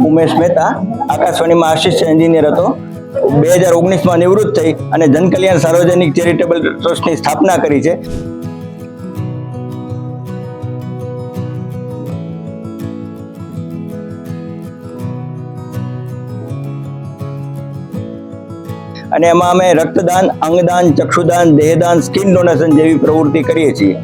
Umesh Mehta આકાશવાણીમાં assistant engineer હતો. 2019માં નિવૃત્ત થઈ અને જનકલ્યાણ સાર્વજનિક ચેરિટેબલ ટ્રસ્ટની સ્થાપના કરી છે. અને એમાં અમે રક્તદાન, અંગદાન, ચક્ષુદાન, દેહદાન, સ્કિન ડોનેશન જેવી પ્રવૃત્તિ કરીએ છીએ.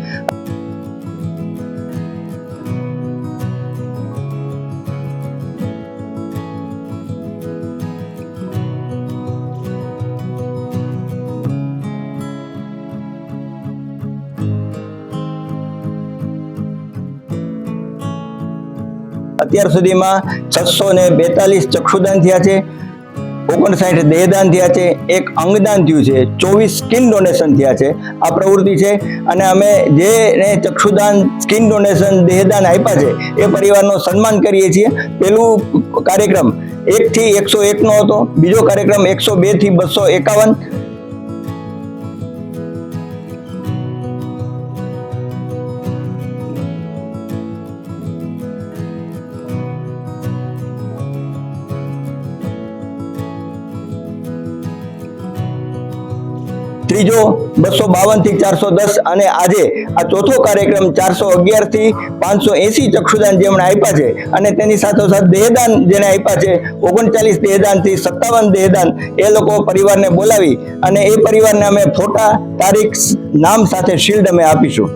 અત્યાર સુધીમાં 642 ચક્ષુદાન થયા છે, 59 દેહદાન થયા છે, 1 અંગદાન થયું છે, 24 સ્કિન ડોનેશન થયા છે. આ પ્રવૃત્તિ છે. અને અમે જેને ચક્ષુદાન, સ્કિન ડોનેશન, દેહદાન આપ્યા છે એ પરિવારનું સન્માન કરીએ છીએ. પહેલું કાર્યક્રમ 1 થી 101 નો હતો, બીજો કાર્યક્રમ 102 થી 251. ત્રીજો 252 થી 410 અને આજે આ ચોથો કાર્યક્રમ 411 થી 580 ચક્ષુદાન જેમણે આપ્યા છે. અને તેની સાથોસાથ દેહદાન જેને આપ્યા છે 39 દેહદાન થી 57 દેહદાન એ લોકો પરિવારને બોલાવી અને એ પરિવારને અમે ફોટા, તારીખ, નામ સાથે શિલ્ડ અમે આપીશું.